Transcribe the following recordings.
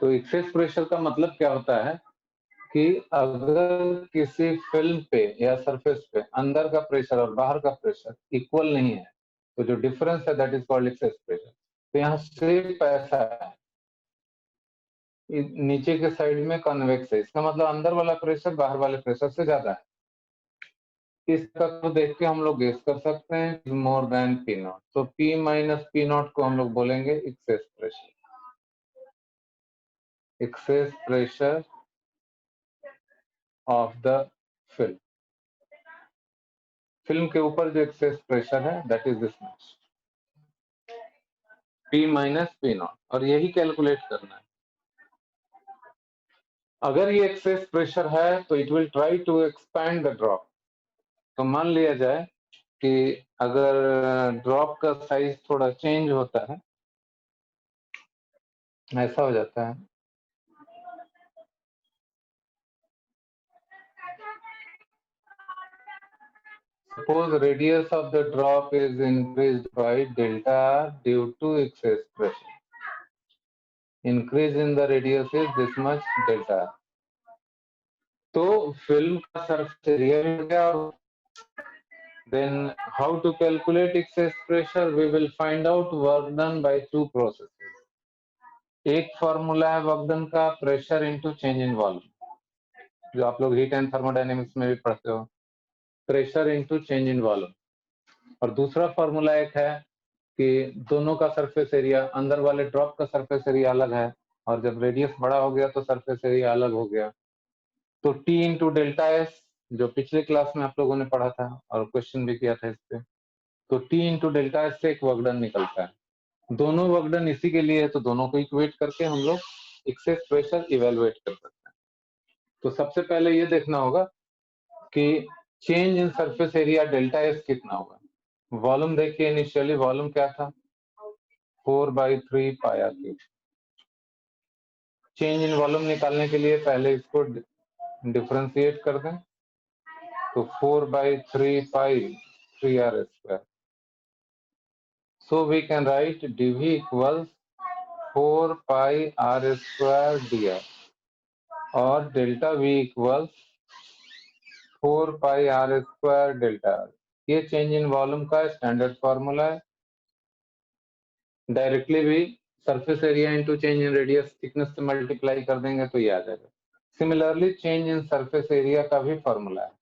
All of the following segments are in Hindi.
तो एक्सेस प्रेशर का मतलब क्या होता है कि अगर किसी फिल्म पे या सरफेस पे अंदर का प्रेशर और बाहर का प्रेशर इक्वल नहीं है, तो जो डिफरेंस है that is called excess pressure. तो यहाँ सिर्फ ऐसा है, नीचे के साइड में कन्वेक्स है, इसका मतलब अंदर वाला प्रेशर बाहर वाले प्रेशर से ज्यादा है। इस तक को देख के हम लोग गेस कर सकते हैं मोर देन पी नॉट। तो पी माइनस पी नॉट को हम लोग बोलेंगे excess pressure. Excess pressure of the film, film के ऊपर जो एक्सेस प्रेशर है that is this much, P minus P not, और यही कैलकुलेट करना है। अगर ये एक्सेस प्रेशर है तो it will try to expand the drop. तो मान लिया जाए कि अगर ड्रॉप का साइज थोड़ा चेंज होता है, ऐसा हो जाता है, suppose radius of the drop is increased by delta r due to excess pressure. Increase in the radius is this much delta r. तो फिल्म का सरफेस एरिया मिल गया। और then how to calculate excess pressure? We will find out work done by two processes. एक फॉर्मूला है वर्क डन का, pressure into change in volume, जो आप लोग हीट एंड थर्मोडायनेमिक्स में भी पढ़ते हो, pressure into change in volume. और दूसरा फॉर्मूला एक है कि दोनों का सरफेस एरिया, अंदर वाले ड्रॉप का सरफेस एरिया अलग है, और जब रेडियस बड़ा हो गया तो सरफेस एरिया अलग हो गया। तो T इंटू डेल्टा एस, जो पिछले क्लास में आप लोगों ने पढ़ा था और क्वेश्चन भी किया था इस पे, तो T इंटू डेल्टा एस से एक वर्क डन निकलता है। दोनों वर्क डन इसी के लिए है, तो दोनों को इक्वेट करके हम लोग एक्सेस प्रेशर इवेलुएट कर सकते हैं। तो सबसे पहले ये देखना होगा कि change in surface area delta S कितना होगा। वॉल्यूम देखिए, इनिशियली वॉल्यूम क्या था, 4/3 pi R cube. Change in volume निकालने के लिए पहले इसको डिफरेंशिएट कर दें, तो 4/3 pi 3r square. So we can write dv equals 4 pi r square dr, और delta v equals 4 pi r square delta r। ये चेंज इन वॉल्यूम का स्टैंडर्ड फॉर्मूला है। डायरेक्टली भी surface area into change in radius thickness से मल्टीप्लाई कर देंगे तो ये आ जाएगा। Similarly change in surface area का भी फॉर्मूला है,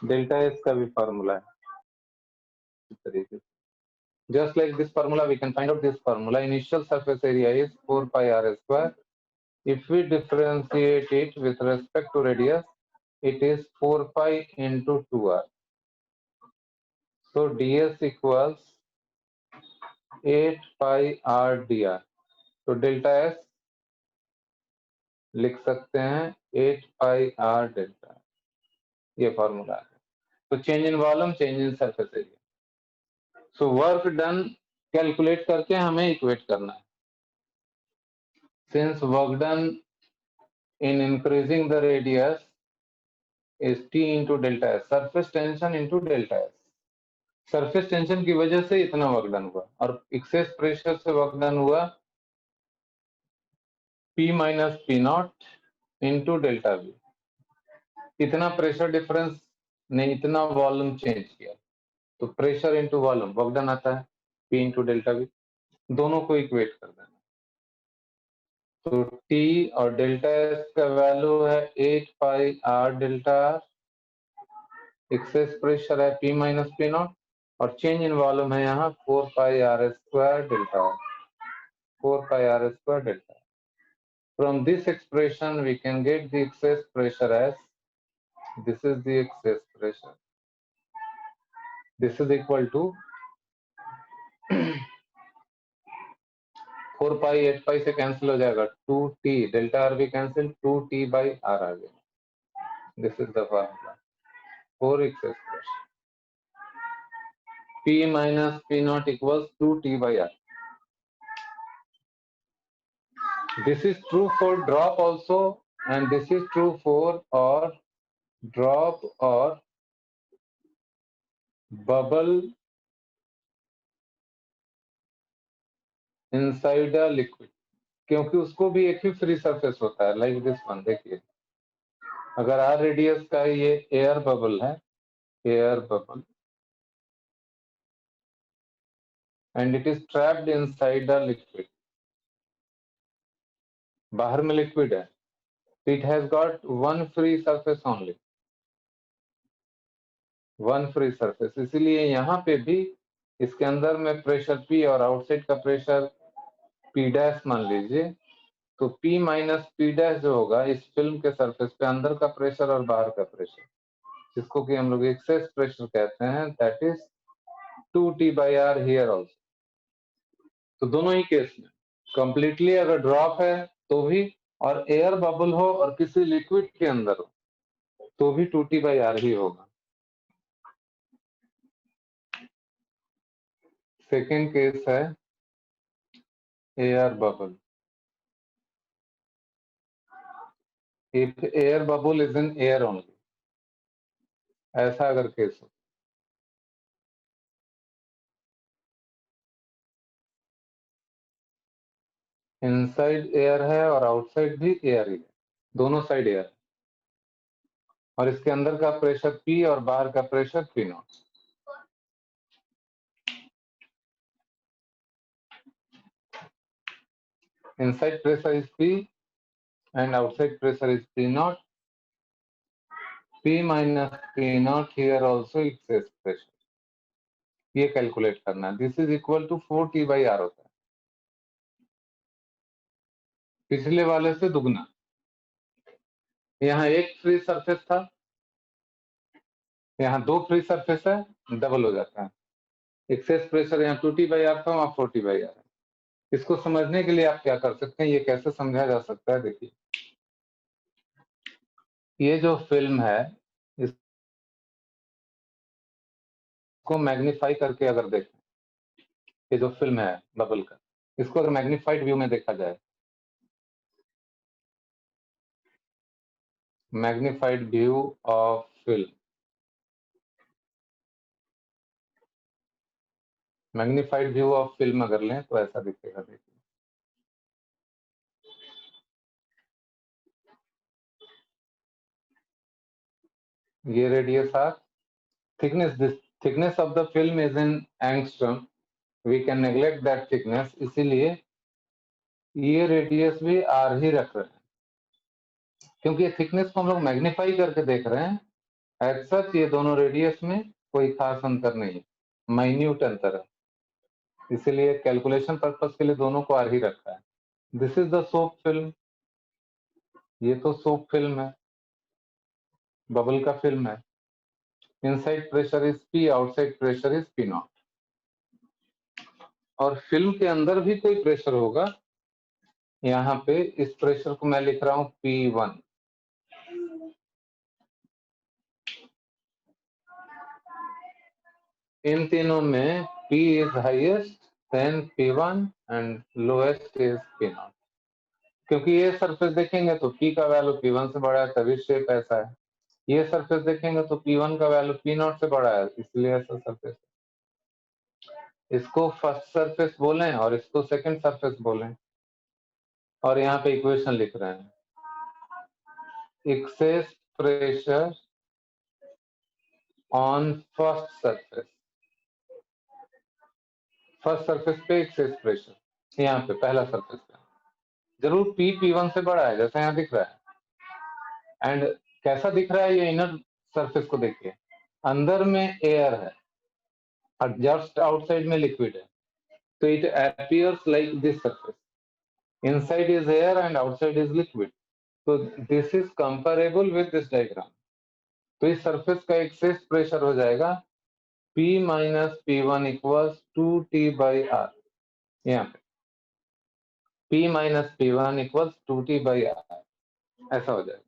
डेल्टा एस का भी फॉर्मूला है इस तरीके से। Just like this formula we can find out this formula, initial surface area is 4 pi r square. If we differentiate it with respect to radius, it is 4 pi into 2r. So ds equals 8 pi r dr. तो डेल्टा एस लिख सकते हैं 8 पाई r डेल्टा, ये फॉर्मूला है। तो change in volume, change in surface area. So work done calculate करके हमें इक्वेट करना है। Since work done in increasing the radius is T into delta S, surface tension into delta S. Surface tension की वजह से इतना वर्क डन हुआ, और एक्सेस प्रेशर से वर्क डन हुआ P minus P not into delta we. इतना प्रेशर डिफरेंस ने इतना वॉल्यूम चेंज किया, तो pressure into volume work done आता है, P इंटू डेल्टा वी। दोनों को इक्वेट कर देना। तो T और डेल्टा एस का वैल्यू है 8 पाई r delta r, access pressure है P माइनस पी नॉट, और चेंज इन वॉल्यूम है यहाँ 4 pi r square delta, 4 pi r square delta. From this expression we can get the excess pressure as, this is the excess pressure, this is equal to 4 पाई 8 पाई से कैंसिल हो जाएगा, 2t डेल्टा r भी कैंसिल, 2t by r आ गया। This is the formula for excess pressure, P minus P naught equals 2t by r. This is true for drop also, and this is true for or drop or bubble inside a liquid. क्योंकि उसको भी एक ही फ्री सरफेस होता है, लाइक दिस वन। देखिए अगर r रेडियस का ये एयर बबल है, air bubble, and it is trapped inside the liquid, बाहर में लिक्विड है, it has got one free surface only, one free surface. इसीलिए यहाँ पे भी इसके अंदर में प्रेशर P और आउटसाइड का प्रेशर P डैश मान लीजिए, तो P माइनस P डैश जो होगा इस फिल्म के सरफेस पे अंदर का प्रेशर और बाहर का प्रेशर, जिसको कि हम लोग एक्सेस प्रेशर कहते हैं, that is 2T/R here also. तो दोनों ही केस में कंप्लीटली अगर ड्रॉप है तो भी, और एयर बबल हो और किसी लिक्विड के अंदर हो तो भी 2T/R ही होगा। सेकेंड केस है air bubble. If air bubble is in air only, ऐसा अगर केस हो, इनसाइड एयर है और आउटसाइड भी एयर ही है, दोनों साइड एयर, और इसके अंदर का प्रेशर P और बाहर का pressure P0। Inside pressure is P and outside pressure is P0. P minus P0 here also excess pressure, ये कैलकुलेट करना है। This is equal to 4T/R होता है, पिछले वाले से दुगना। यहाँ एक फ्री सरफेस था, यहाँ दो फ्री सरफेस है, डबल हो जाता है। एक्सेस प्रेशर यहाँ 2T/R था, वहाँ 4T/R है। इसको समझने के लिए आप क्या कर सकते हैं, ये कैसे समझा जा सकता है, देखिए ये जो फिल्म है इसको मैग्नीफाई करके अगर देखें, ये जो फिल्म है बबल का, इसको अगर मैग्नीफाइड व्यू में देखा जाए, magnified view of film, magnified view of film अगर लें तो ऐसा दिखेगा। देखिए ये radius R, thickness, this thickness of the film is in angstrom, we can neglect that thickness, इसीलिए ये रेडियस भी आर ही रख रहे हैं, क्योंकि ये थिकनेस को हम लोग मैग्नीफाई करके देख रहे हैं। एज सच ये दोनों रेडियस में कोई खास अंतर नहीं है, माइन्यूट अंतर है, इसीलिए कैलकुलेशन पर्पस के लिए दोनों को आर ही रखा है। This is the soap film, ये तो सोप फिल्म है, बबल का फिल्म है। Inside pressure is P, outside pressure is P0, और फिल्म के अंदर भी कोई प्रेशर होगा। यहाँ पे इस प्रेशर को मैं लिख रहा हूं P1, इन तीनों में P is highest, then P1 and lowest is P0। क्योंकि ये सरफेस देखेंगे तो P का वैल्यू P1 से बड़ा है, तभी शेप ऐसा है। ये सरफेस देखेंगे तो P1 का वैल्यू P0 से बड़ा है, इसलिए ऐसा सरफेस। इसको फर्स्ट सरफेस बोलें और इसको सेकंड सरफेस बोलें, और यहाँ पे इक्वेशन लिख रहे हैं, excess pressure on first surface, first surface पे एक्सेस प्रेशर, यहाँ पे पहला सरफेस पे जरूर P1 से बड़ा है, जैसा यहाँ दिख रहा है। एंड कैसा दिख रहा है, ये इनर सरफेस को देखिए, अंदर में एयर है और जस्ट आउटसाइड में लिक्विड है, तो it appears like this surface, inside is air and outside is liquid, तो this is comparable with this diagram. तो इस सरफेस का एक्सेस प्रेशर हो जाएगा P minus P1 equals 2T/R, यहाँ पे P minus P1 equals 2T/R, ऐसा हो जाएगा।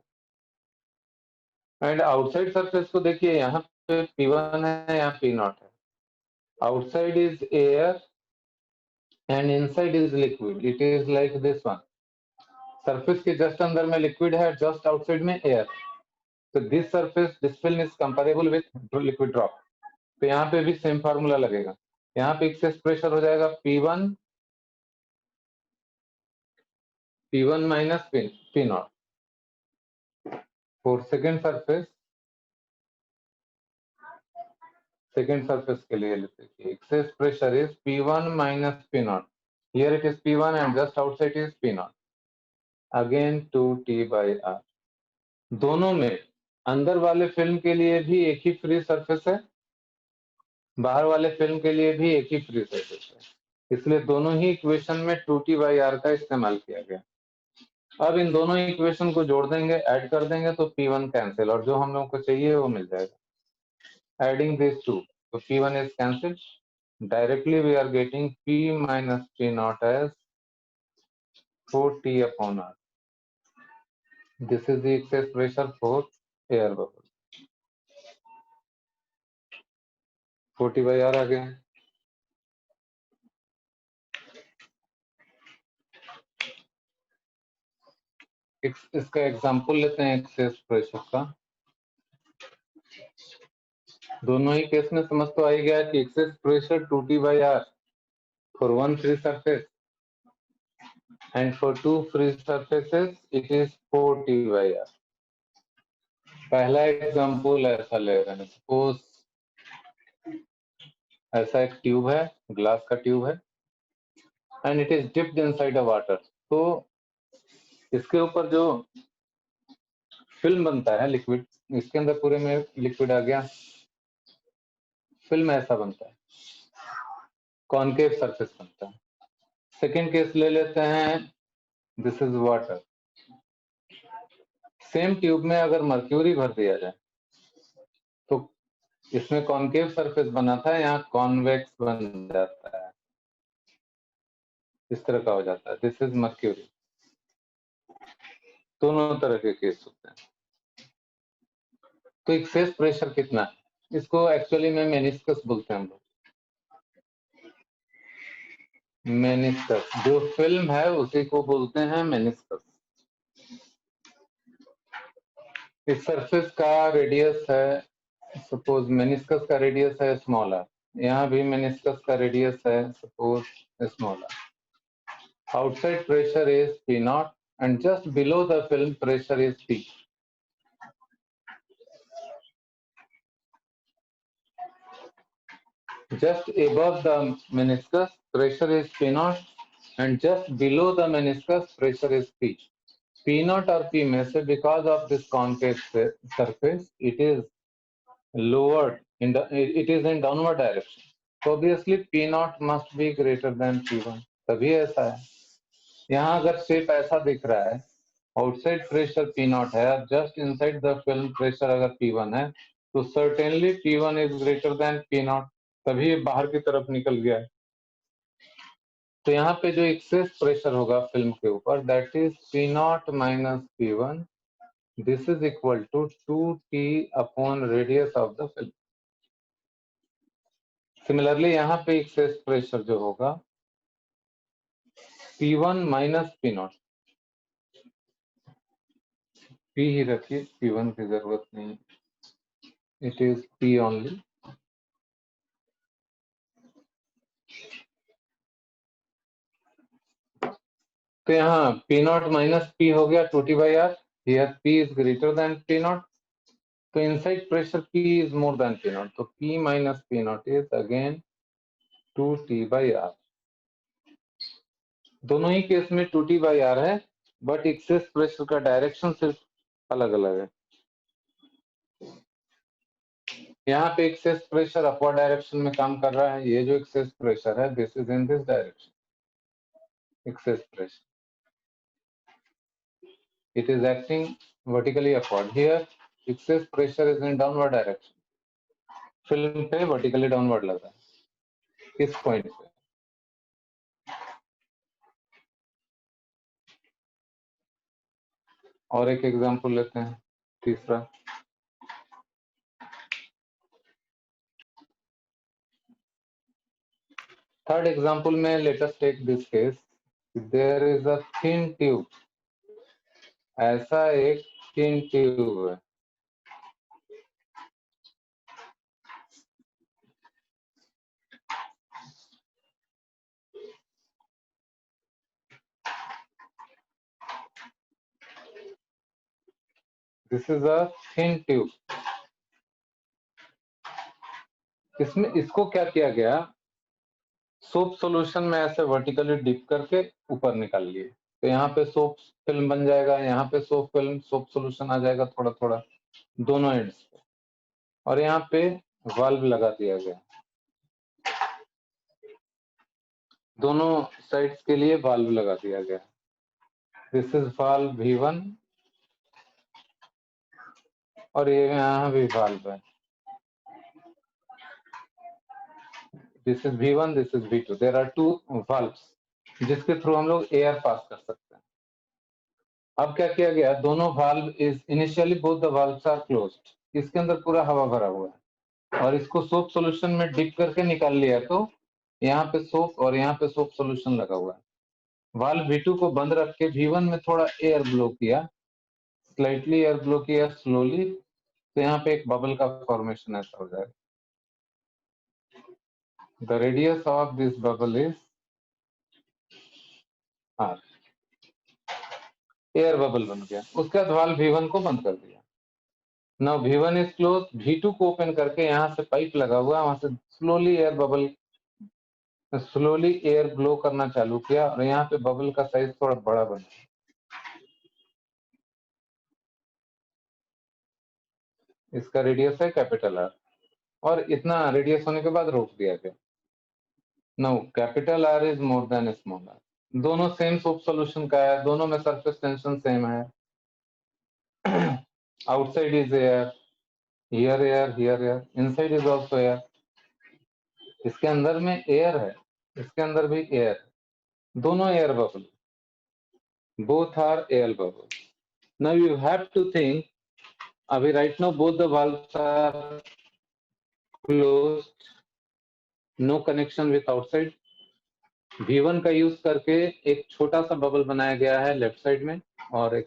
एंड आउटसाइड सरफेस को देखिए, यहाँ पे P1 है, यहाँ P0 है, outside is air and inside is liquid, it is like this one, surface के जस्ट अंदर में लिक्विड है, जस्ट आउटसाइड में एयर, तो this surface, this film is comparable with liquid drop. तो यहाँ पे भी सेम फार्मूला लगेगा, यहाँ पे एक्सेस प्रेशर हो जाएगा P1 P1 minus P naught. For second surface के लिए लेते हैं excess pressure is P1 minus P naught. Here it is P1 and just outside is P naught. Again 2T by R. दोनों में अंदर वाले फिल्म के लिए भी एक ही फ्री सरफेस है, बाहर वाले फिल्म के लिए भी एक ही फ्री सरफेस है, इसलिए दोनों ही इक्वेशन में 2T by R का इस्तेमाल किया गया। अब इन दोनों इक्वेशन को जोड़ देंगे, ऐड कर देंगे तो P1 कैंसिल और जो हम लोगों को चाहिए वो मिल जाएगा। एडिंग दिस टू, तो P1 is cancelled. Directly we are getting P minus P naught as 4T upon R. This is the excess pressure for air bubble. 4T by R आ गया है। इसका एग्जाम्पल लेते हैं एक्सेस प्रेशर का। दोनों ही केस में समझ तो आ ही गया कि excess pressure 2T by R for one free surface and for two free surfaces it is 4T by R. पहला एग्जाम्पल ऐसा ले रहे हैं, सपोज ऐसा एक ट्यूब है, ग्लास का ट्यूब है and it is dipped inside a water. तो इसके ऊपर जो फिल्म बनता है लिक्विड, इसके अंदर पूरे में लिक्विड आ गया, फिल्म ऐसा बनता है, कॉनकेव सरफेस बनता है। सेकेंड केस ले लेते हैं, this is water. Same tube में अगर मर्क्यूरी भर दिया जाए तो इसमें कॉनकेव सरफेस बना था, यहाँ कॉन्वेक्स बन जाता है, इस तरह का हो जाता है। This is mercury. दोनों तरह के केस होते हैं। तो एक्सेस प्रेशर कितना है, इसको एक्चुअली में मेनिस्कस बोलते हैं हम लोग। मेनिस्कस, जो फिल्म है उसी को बोलते हैं मेनिस्कस। इस सरफेस का रेडियस है, सपोज मेनिस्कस का रेडियस है स्मॉल आर, यहाँ भी मेनिस्कस का रेडियस है suppose small R. Outside pressure is P naught and just below the film pressure is P. Just above the meniscus pressure is P naught and just below the meniscus pressure is P. P naught or P में से because of this concave surface it is lowered in the, it is in downward direction. So obviously P naught must be greater than P1, तभी ऐसा है। यहाँ अगर शेप ऐसा दिख रहा है, आउटसाइड प्रेशर P naught है, just inside the film pressure अगर P1 है, तो certainly P1 is greater than P naught, तभी बाहर की तरफ निकल गया है। तो यहाँ पे जो एक्सेस प्रेशर होगा फिल्म के ऊपर, that is P naught minus P1. This is equal to 2T upon radius of the film. Similarly यहाँ पे एक्सेस प्रेशर जो होगा P1 minus P naught, P ही रखिए, P1 की जरूरत नहीं, इट इज P ओनली। तो यहाँ P naught माइनस P हो गया 2T by R, here P is greater than P naught, तो inside pressure P is more than P naught, तो P minus P naught is again 2T by R। दोनों ही केस में 2T by R है, बट एक्सेस प्रेशर का डायरेक्शन सिर्फ अलग अलग है। यहाँ पे एक्सेस प्रेशर अपवर्ड डायरेक्शन में काम कर रहा है, ये जो एक्सेस प्रेशर है this is in this direction, excess pressure it is acting vertically upward. Here excess pressure is in downward direction, film पे वर्टिकली डाउनवर्ड लगा है इस पॉइंट पे। और एक एग्जांपल लेते हैं, तीसरा। थर्ड एग्जांपल में let us take this case, there is a thin tube, ऐसा एक थिन ट्यूब है, this is a thin tube. इसमें इसको क्या किया गया, सोप सॉल्यूशन में ऐसे वर्टिकली डिप करके ऊपर निकाल लिए, तो यहाँ पे सोप फिल्म बन जाएगा, यहाँ पे सोप फिल्म सोप सॉल्यूशन आ जाएगा थोड़ा थोड़ा दोनों एंड्स पे, और यहाँ पे वाल्व लगा दिया गया, दोनों साइड्स के लिए वाल्व लगा दिया गया। दिस इज वाल्व V1 और ये यहाँ भी वाल्व है। This is V1, this is V2, there are two valves जिसके थ्रू हम लोग एयर पास कर सकते हैं। अब क्या किया गया, दोनों valve is initially both the valves are closed, इसके अंदर पूरा हवा भरा हुआ है और इसको सोप सॉल्यूशन में डिप करके निकाल लिया, तो यहाँ पे सोप और यहाँ पे सोप सॉल्यूशन लगा हुआ है। वाल्व V2 को बंद रख के V1 में थोड़ा एयर ब्लो किया, स्लाइटली एयर ब्लो किया स्लोली, तो यहाँ पे एक बबल का फॉर्मेशन ऐसा हो जाएगा। The radius of this bubble is R, air bubble बन गया। उसके बाद वाल्व V1 को बंद कर दिया। Now V1 is close, V2 को ओपन करके यहाँ से पाइप लगा हुआ है, वहां से slowly air bubble slowly air blow करना चालू किया और यहाँ पे बबल का साइज थोड़ा बड़ा बना। इसका रेडियस है कैपिटल R और इतना रेडियस होने के बाद रोक दिया गया। Now capital R is more than small r, दोनों सेम सोप सॉल्यूशन का है, दोनों में सरफेस टेंशन सेम है। Outside is air, here air, here air, inside is also air. इसके अंदर में एयर है, इसके अंदर भी एयर, दोनों air bubble, both are air bubbles. Now you have to think, अभी right now both the valves are closed, no connection with outside. V1 का यूज करके एक छोटा सा बबल बनाया गया है लेफ्ट साइड में और एक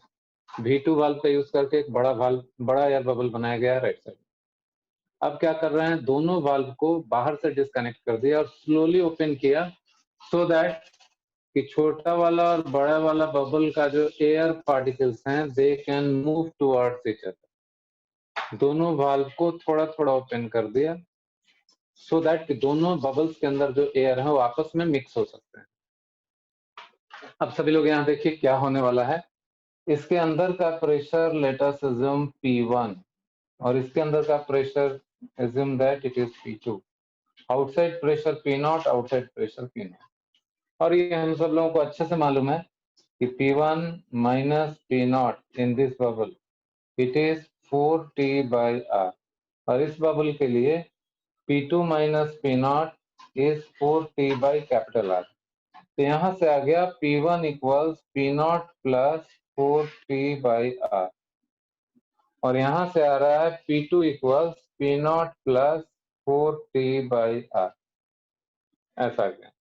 V2 वाल्व का यूज करके एक बड़ा एयर बबल बनाया गया है राइट साइड। अब क्या कर रहे हैं, दोनों वाल्व को बाहर से डिस्कनेक्ट कर दिया और स्लोली ओपन किया, सो दैट कि छोटा वाला और बड़ा वाला बबल का जो एयर पार्टिकल्स हैं they can move towards each other. दोनों वाल्व को थोड़ा थोड़ा ओपन कर दिया सो दैट कि दोनों बबल्स के अंदर जो एयर है वो आपस में मिक्स हो सकते हैं। अब सभी लोग यहाँ देखिए क्या होने वाला है, इसके अंदर का pressure let us assume P1 और इसके अंदर का pressure assume that it is P2। Outside pressure P0, outside pressure P0, और ये हम सब लोगों को अच्छे से मालूम है कि P1 minus P0 in this bubble it is 4T/R, और इस बबल के लिए P2 minus P0 is 4T/R। तो यहां से आ गया P1 equals P0 plus 4T/R, और यहां से आ रहा है P2 equals P0 plus 4T/R, ऐसा गया।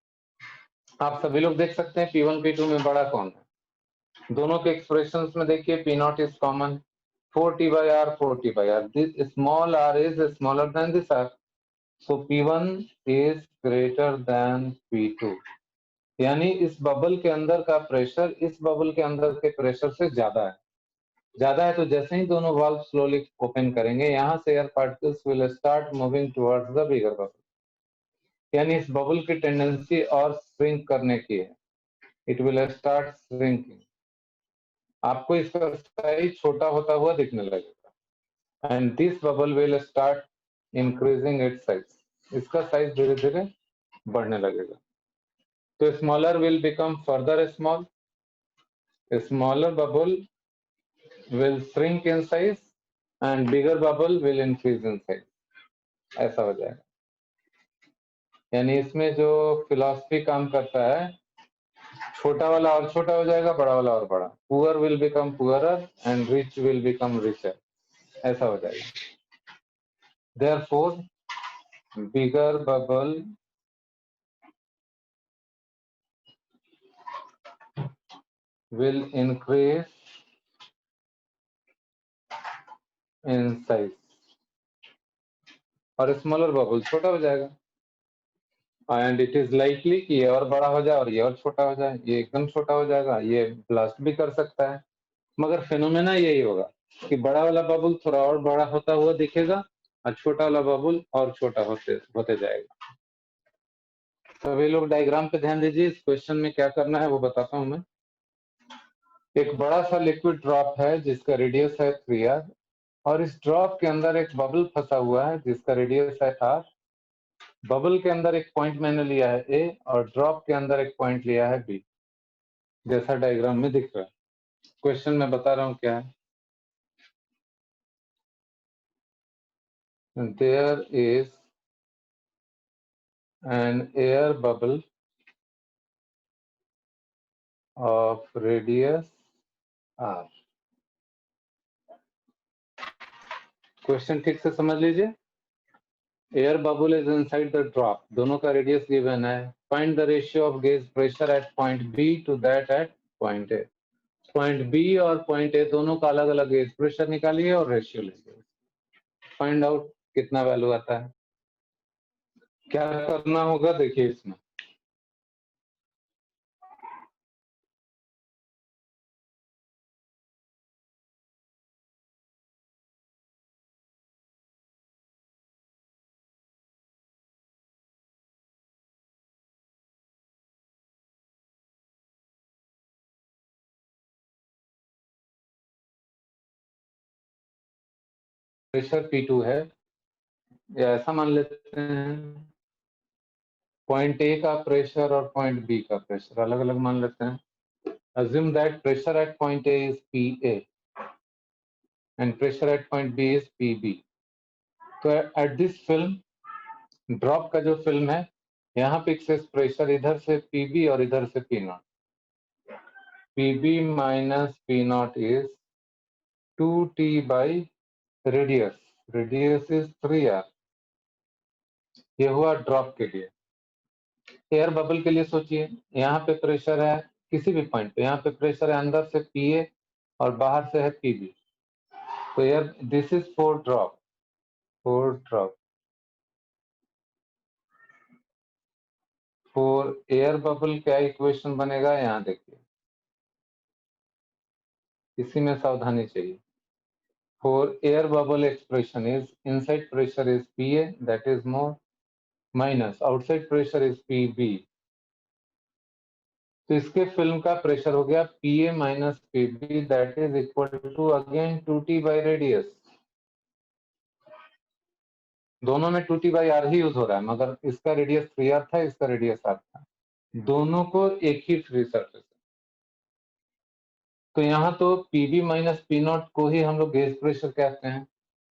आप सभी लोग देख सकते हैं P1 P2 में बड़ा कौन है, दोनों के एक्सप्रेशंस में देखिए P0 is common, 4T/R 4T/R, this small r is smaller than this r, so P1 is greater than P2, यानी इस बबल के अंदर का प्रेशर इस बबल के अंदर के प्रेशर से ज्यादा है। तो जैसे ही दोनों वाल्व स्लोली ओपन करेंगे, यहाँ से air particles will start moving towards the bigger bubble, यानी इस बबल की टेंडेंसी और श्रिंक करने की है, इट विल स्टार्ट श्रिंकिंग। आपको इसका साइज छोटा होता हुआ दिखने लगेगा and this bubble will start increasing its size, इसका साइज धीरे धीरे बढ़ने लगेगा। तो smaller will become further small, smaller bubble will shrink in size and bigger bubble will increase in size, ऐसा हो जाएगा। यानी इसमें जो फिलॉसफी काम करता है, छोटा वाला और छोटा हो जाएगा, बड़ा वाला और बड़ा, poor will become poorer and rich will become richer, ऐसा हो जाएगा। Therefore, bigger bubble will increase in size और स्मॉलर बबल छोटा हो जाएगा, एंड इट इज लाइकली कि ये और बड़ा हो जाए और ये और छोटा हो जाए, ये एकदम छोटा हो जाएगा, ये ब्लास्ट भी कर सकता है, मगर फिनोमेना यही होगा कि बड़ा वाला बबुल थोड़ा और बड़ा होता हुआ दिखेगा और छोटा वाला बबुल और छोटा होते जाएगा। सभी लोग डायग्राम पे ध्यान दीजिए। इस क्वेश्चन में क्या करना है वो बताता हूं मैं। एक बड़ा सा लिक्विड ड्रॉप है जिसका रेडियस है 3r और इस ड्रॉप के अंदर एक बबल फंसा हुआ है जिसका रेडियस है r। बबल के अंदर एक पॉइंट मैंने लिया है a और ड्रॉप के अंदर एक पॉइंट लिया है b, जैसा डायग्राम में दिख रहा है। क्वेश्चन में बता रहा हूं क्या है। There is an air bubble of radius r। Question ठीक से समझ लीजिए। Air bubble is inside the drop, दोनों का रेडियस गिवन है। Find the ratio of gauge pressure at point B to that at point A. Point B और पॉइंट ए दोनों का अलग अलग गेज प्रेशर निकालिए और रेशियो लीजिए। फाइंड आउट कितना वैल्यू आता है। क्या करना होगा देखिए इसमें। प्रेशर P2 है, या ऐसा मान लेते हैं पॉइंट ए का प्रेशर और पॉइंट बी का प्रेशर अलग अलग मान लेते हैं। Assume that pressure at point A is PA and pressure at point B is PB. तो at this film, ड्रॉप का जो फिल्म है यहाँ पे एक्सेस प्रेशर इधर से PB और इधर से P0। PB minus P0 is 2T by radius। Radius is 3R। ये हुआ ड्रॉप के लिए। एयर बबल के लिए सोचिए, यहाँ पे प्रेशर है किसी भी पॉइंट पे, यहाँ पे प्रेशर है अंदर से PA और बाहर से है PB। तो air this is for drop. For air bubble क्या इक्वेशन बनेगा यहाँ देखिए, इसी में सावधानी चाहिए। For air bubble expression is inside pressure is PA that is more minus outside pressure is PB। तो इसके फिल्म का प्रेशर हो गया PA minus PB that is equal to again 2T by radius. दोनों में 2T by R he use हो रहा है, मगर इसका रेडियस 3R था, इसका रेडियस R था, दोनों को एक ही फ्री सरफेस। तो यहाँ तो PB माइनस P0 को ही हम लोग गेज प्रेशर कहते हैं।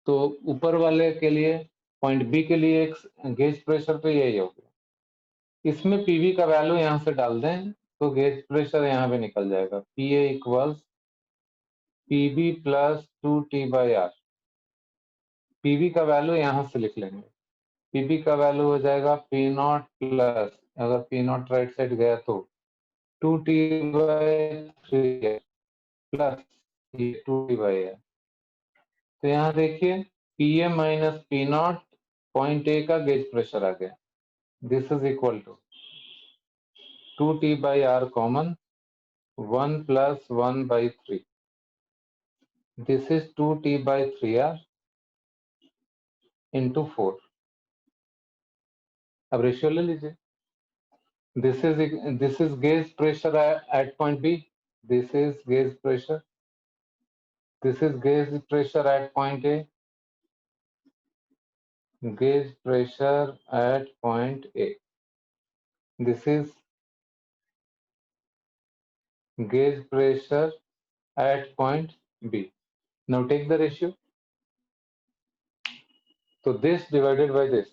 तो ऊपर वाले के लिए पॉइंट बी के लिए एक गेज प्रेशर तो यही हो गया। इसमें PV का वैल्यू यहाँ से डाल दें तो गेज प्रेशर यहाँ पे निकल जाएगा। PA equals PB plus 2T by R। PV का वैल्यू यहाँ से लिख लेंगे। PB का वैल्यू हो जाएगा P0 प्लस, अगर P0 राइट साइड गया तो 2T by 3 plus 2T by R। तो यहाँ देखिए PA minus P0 point A का गेज प्रेशर आ गया। This is equal to 2T by R common 1 plus 1 by 3। This is 2T by 3R into 4। अब रेशियो ले लीजिए। This is gauge pressure at point B, this is gauge pressure, this is gauge pressure at point A, gauge pressure at point A, this is gauge pressure at point B. Now take the ratio. तो this divided by this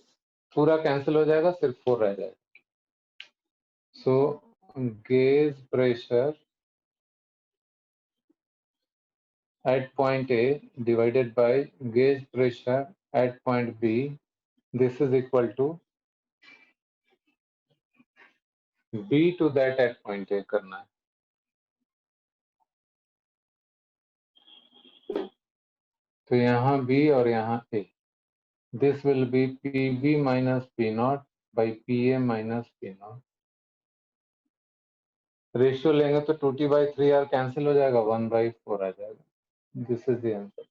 पूरा कैंसिल हो जाएगा, सिर्फ 4 रह जाएगा। So gauge pressure at point A divided by gauge pressure at point B, this is equal to B to that at point A करना है। तो यहाँ B और यहाँ A, this will be PB minus P0 by PA minus P0। Ratio लेंगे तो 2T बाई 3R कैंसिल हो जाएगा, 1 बाई 4 आ जाएगा। This is the answer.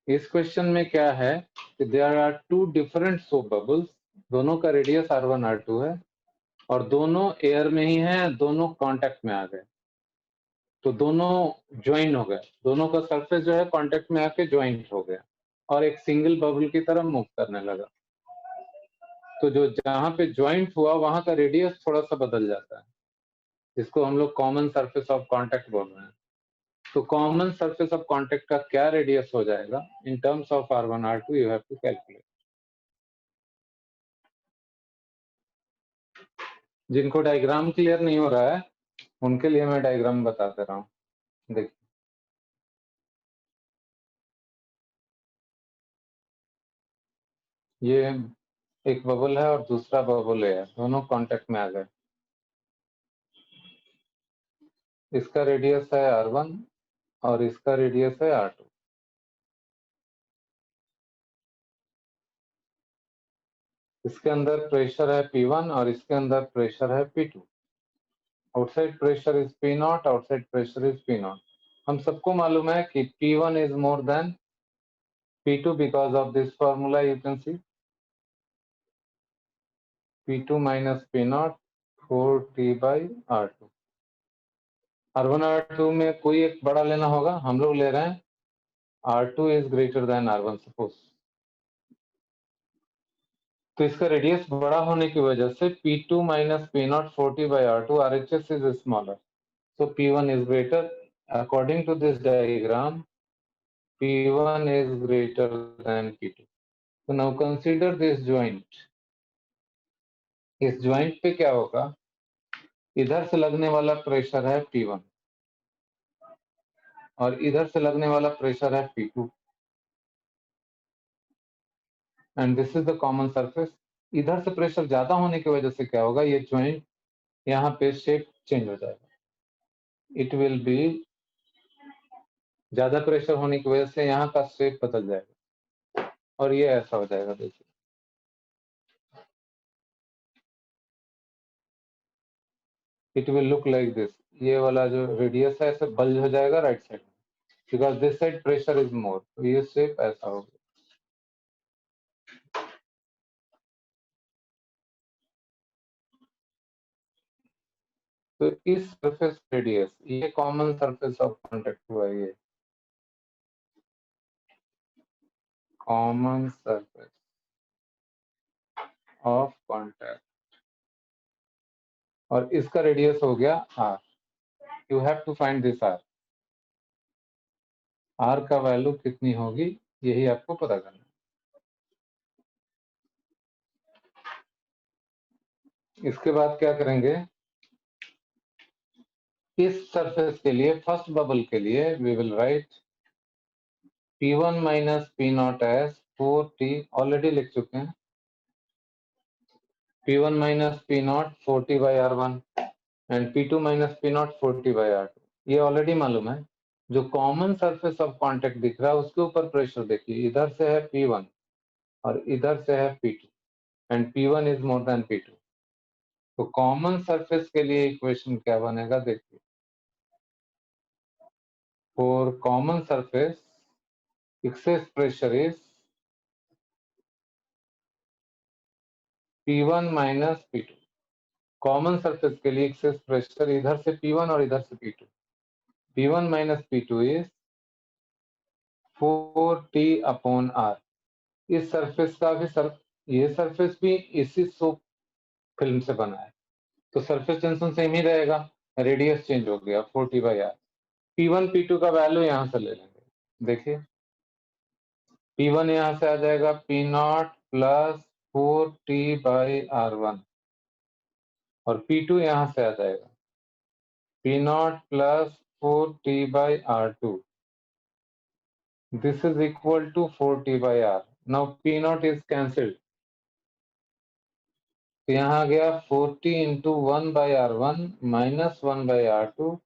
इस क्वेश्चन में क्या है कि there are two different soap bubbles, दोनों का रेडियस R1 R2 है और दोनों एयर में ही हैं, दोनों कांटेक्ट में आ गए, तो दोनों ज्वाइन हो गए, दोनों का सरफेस जो है कांटेक्ट में आके ज्वाइंट हो गया और एक सिंगल बबल की तरह मूव करने लगा। तो जो जहां पे ज्वाइंट हुआ वहां का रेडियस थोड़ा सा बदल जाता है, जिसको हम लोग कॉमन सरफेस ऑफ कांटेक्ट बोल रहे हैं। तो कॉमन सरफेस ऑफ कांटेक्ट का क्या रेडियस हो जाएगा in terms of R1 R2, you have to calculate. जिनको डायग्राम क्लियर नहीं हो रहा है उनके लिए मैं डायग्राम बता दे रहा हूँ। देखिए, ये एक बबल है और दूसरा बबल है, दोनों कांटेक्ट में आ गए। इसका रेडियस है R1 और इसका रेडियस है R2। इसके अंदर प्रेशर है P1 और इसके अंदर प्रेशर है P2। Outside pressure is P0, outside pressure is P0। हम सबको मालूम है कि P1 is more than P2 because of this formula you can see P2 minus P0 4T by R2। R1 R2 में कोई एक बड़ा लेना होगा, हम लोग ले रहे हैं R2 is greater than R1 suppose. तो इसका रेडियस बड़ा होने की वजह से P2 minus P0 4T by R2 RHS is smaller, so P1 is greater। According to this diagram P1 is greater than P2। So now consider this joint। इस ज्वाइंट पे क्या होगा, इधर से लगने वाला प्रेशर है P1 और इधर से लगने वाला प्रेशर है P2 and this is the common surface. इधर से प्रेशर ज्यादा होने की वजह से क्या होगा, ये ज्वाइंट यहाँ पे शेप चेंज हो जाएगा। इट विल बी, ज्यादा प्रेशर होने की वजह से यहाँ का शेप बदल जाएगा और ये ऐसा हो जाएगा। देखिए it will look like this. ये वाला जो रेडियस है ऐसे बल्ज हो जाएगा राइट साइड में, because this side pressure is more, तो ये शेप ऐसा होगा। तो इस सरफेस रेडियस, ये कॉमन सरफेस ऑफ कांटेक्ट हुआ, ये कॉमन सरफेस ऑफ कांटेक्ट और इसका रेडियस हो गया R। You have to find this R। R का वैल्यू कितनी होगी यही आपको पता करना है। इसके बाद क्या करेंगे, इस सरफेस के लिए फर्स्ट बबल के लिए we will write P1 minus P0 as 4T, already लिख चुके हैं। P1 minus P0 4T by R1 and P2 minus P0 4T by R2, ये ऑलरेडी मालूम है। जो कॉमन सरफेस ऑफ कांटेक्ट दिख रहा है उसके ऊपर प्रेशर देखिए, इधर से है P1 और इधर से है P2 and P1 is more than P2। तो कॉमन सरफेस के लिए इक्वेशन क्या बनेगा देखिए, for common surface excess pressure is P1 minus P2। Common surface के लिए एक्सेस प्रेशर इधर से P1 और इधर से P2। P1 minus P2 is 4T upon R। इस सरफेस का भी ये सरफेस भी इसी सोप फिल्म से बना है, तो सरफेस टेंशन सेम ही रहेगा, रेडियस चेंज हो गया 4T by R। P1 P2 का वैल्यू यहां से ले लेंगे। देखिए P1 यहां से आ जाएगा P0 plus 4T by R1 और P2 यहां से आ जाएगा P0 plus 4T by R2। This is equal to 4T by R। Now P0 is cancelled, तो यहाँ आ गया 4T into 1 by R1 minus 1 by R2।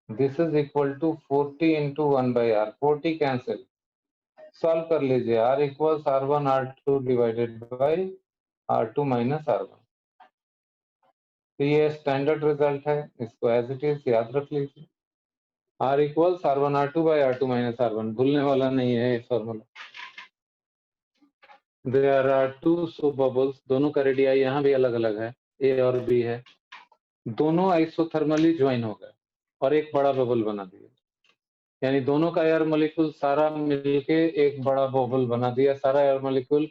This is equal to 4T into 1 by R। 4T cancel, solve कर लीजिए। R equals R1 R2 divided by R2 minus R1। तो ये स्टैंडर्ड रिजल्ट है, इसको एज इट इज याद रख लीजिए। R equals R1 R2 by R2 minus R1, भूलने वाला नहीं है ये formula. There are two soap bubbles, दोनों का रेडियाई यहाँ भी अलग अलग है, A और B है, दोनों आइसोथर्मली ज्वाइन हो गए और एक बड़ा बबल बना दिया, यानी दोनों का एयर मॉलिक्यूल सारा मिलके एक बड़ा बबल बना दिया, सारा एयर मॉलिक्यूल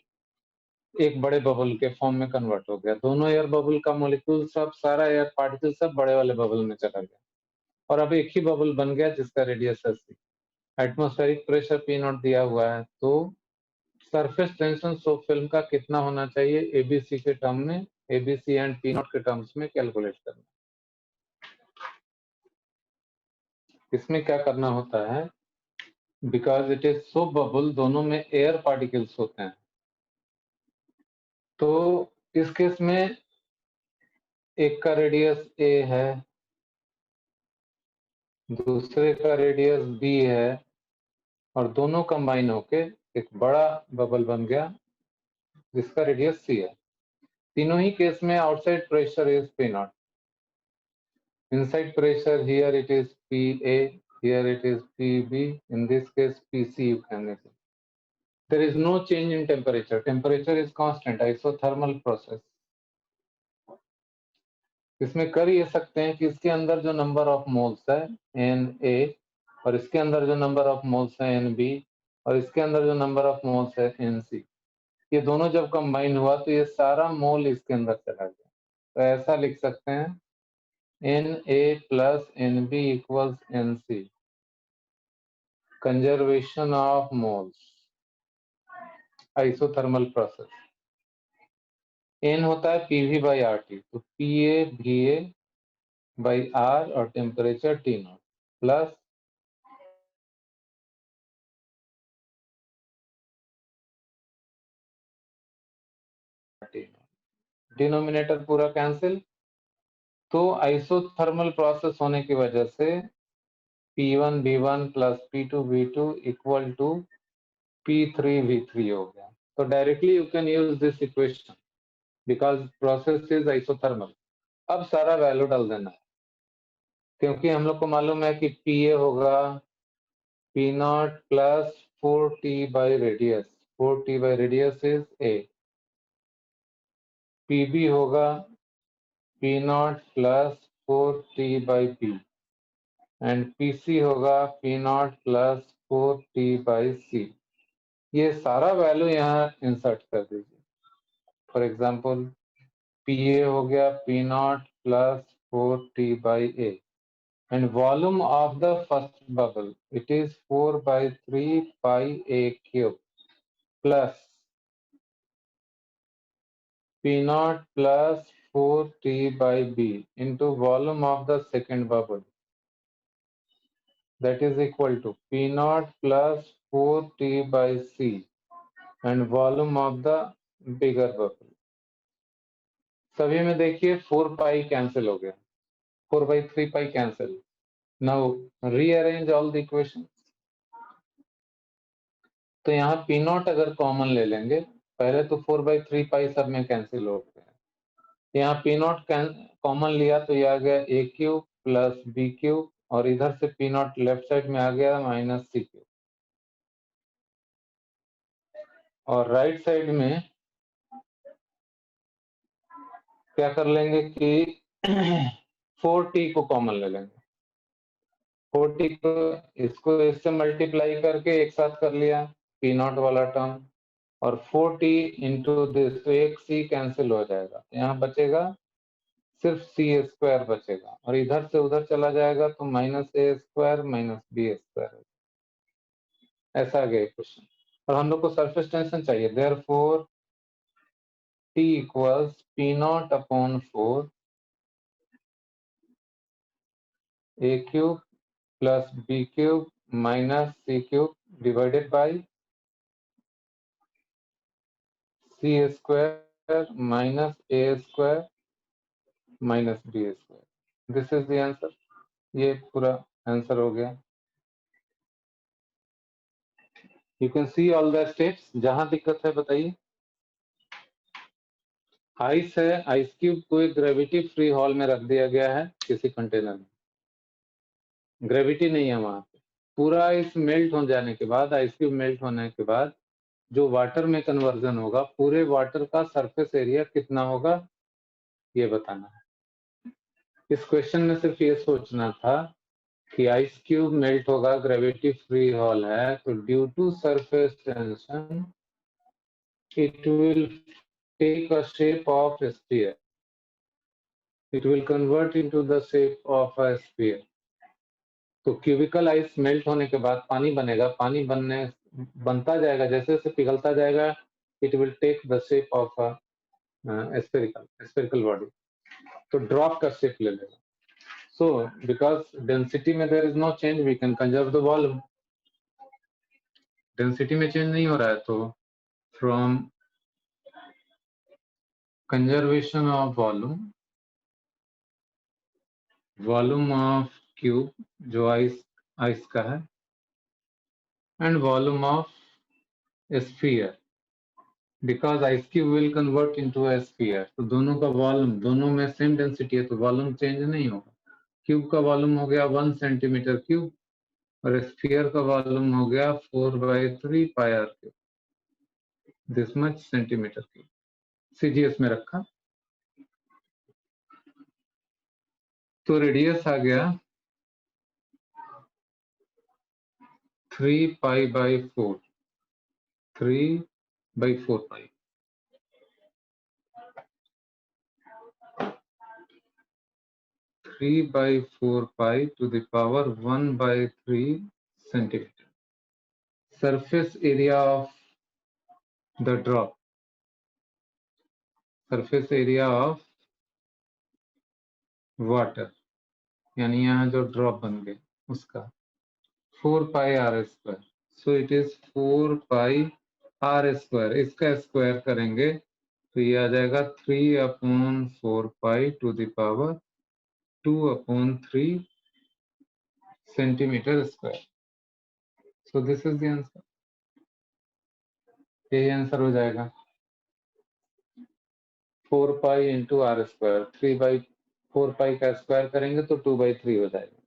एक बड़े बबल के फॉर्म में कन्वर्ट हो गया, दोनों एयर बबल का मॉलिक्यूल सब, सारा एयर पार्टिकल सब बड़े वाले बबल में चला गया और अब एक ही बबल बन गया जिसका रेडियस है c। Atmospheric pressure P not दिया हुआ है, तो सरफेस टेंशन सोप फिल्म का कितना होना चाहिए एबीसी के टर्म में, एबीसी एंड P नॉट के टर्म्स में कैलकुलेट करना। इसमें क्या करना होता है, because it is soap bubble, दोनों में एयर पार्टिकल्स होते हैं, तो इस केस में एक का रेडियस a है, दूसरे का रेडियस b है और दोनों कंबाइन होके एक बड़ा बबल बन गया जिसका रेडियस c है। तीनों ही केस में outside pressure is P not, inside pressure here it is PA, here it is PB, in this case PC you can say. There is no change in temperature, temperature is constant, isothermal process। इसमें कर ये सकते हैं कि इसके अंदर जो नंबर ऑफ मोल्स है Na और इसके अंदर जो नंबर ऑफ मोल्स है Nb और इसके अंदर जो नंबर ऑफ मोल्स है Nc, ये दोनों जब कंबाइन हुआ तो ये सारा मोल इसके अंदर चला गया, तो ऐसा लिख सकते हैं Na plus Nb equals Nc, conservation of moles, isothermal process. N होता है PV by RT, तो PA VA by R और temperature T not plus denominator पूरा कैंसिल, तो आइसोथर्मल प्रोसेस होने की वजह से P1 V1 plus P2 V2 equal to P3 V3 हो गया। तो directly you can use this equation because process is isothermal. अब सारा वैल्यू डाल देना है, क्योंकि हम लोग को मालूम है कि PA होगा P not plus 4T by radius, 4T by radius is A, PB होगा P not plus 4T by P and PC होगा P not plus 4T by C। ये सारा वैल्यू यहाँ इंसर्ट कर दीजिए। फॉर एग्जाम्पल PA हो गया P not plus 4T by A and volume of the first bubble it is 4 by 3 pi A cube plus P naught plus 4T by B into volume of the second bubble, that is equal to P naught plus 4T by C and volume of the bigger bubble। सभी में देखिए 4 पाई कैंसिल हो गया, 4 by 3 pi cancel. Now rearrange all the equations। तो यहाँ P नॉट अगर कॉमन ले लेंगे, पहले तो 4 by 3 पाई सब में कैंसिल हो गया, यहाँ P नॉट कॉमन लिया तो ये आ गया A cube plus B cube और इधर से P नॉट लेफ्ट साइड में आ गया माइनस C क्यूब, और राइट साइड में क्या कर लेंगे कि 4T को कॉमन ले लेंगे, 4T को इसको इससे मल्टीप्लाई करके एक साथ कर लिया P नॉट वाला टर्म और 4T इंटू दिस, तो एक C कैंसिल हो जाएगा, यहाँ बचेगा सिर्फ C स्क्वायर बचेगा और इधर से उधर चला जाएगा तो minus A square minus B square, ऐसा आ गया क्वेश्चन। और हम लोग को सरफेस टेंशन चाहिए, therefore T equals P not upon 4 A cube plus B cube minus C cube divided by C square minus A square minus B square. This is the answer, ये पूरा आंसर हो गया। You can see all the steps. जहां दिक्कत है बताइए। आइस है, आइस क्यूब को एक ग्रेविटी फ्री हॉल में रख दिया गया है किसी कंटेनर में, ग्रेविटी नहीं है वहां पे। पूरा आइस मेल्ट हो जाने के बाद, आइस क्यूब मेल्ट होने के बाद जो वाटर में कन्वर्जन होगा, पूरे वाटर का सरफेस एरिया कितना होगा ये बताना है। इस क्वेश्चन में सिर्फ ये सोचना था कि आइस क्यूब मेल्ट होगा, ग्रेविटी फ्री हॉल है, तो due to surface tension it will take a shape of a sphere. It will convert into the shape of a sphere. तो क्यूबिकल आइस मेल्ट होने के बाद पानी बनेगा, पानी बनता जाएगा, जैसे जैसे पिघलता जाएगा it will take the shape of a spherical body, तो ड्रॉप का शेप ले लेगा। सो बिकॉज डेंसिटी में there is no change, we can conserve the volume. Density में चेंज नहीं हो रहा है, तो from conservation of volume of cube जो आइस का है, and volume of sphere, because ice cube will convert into a sphere, तो दोनों का वॉल्यूम, दोनों में सेम डेंसिटी है, तो वॉल्यूम चेंज नहीं होगा। क्यूब का वॉल्यूम हो गया 1 सेंटीमीटर क्यूब और स्फीयर का वॉल्यूम हो गया 4/3 pi R cube, this much centimetre cube. CGS में रखा, तो रेडियस आ गया 3π/4, 3/4 pi, three by four pi to the power 1/3 centimetre. Surface area of the drop, surface area of water, यानी यहाँ जो ड्रॉप बन गए उसका 4πr²। So it is 4πr²। इसका स्क्वायर करेंगे तो ये आ जाएगा 3/4 pi to the power 2/3 centimetre square. So this is the answer, यही आंसर हो जाएगा। 4π × r², 3/4 पाई का स्क्वायर करेंगे तो 2/3 हो जाएगा।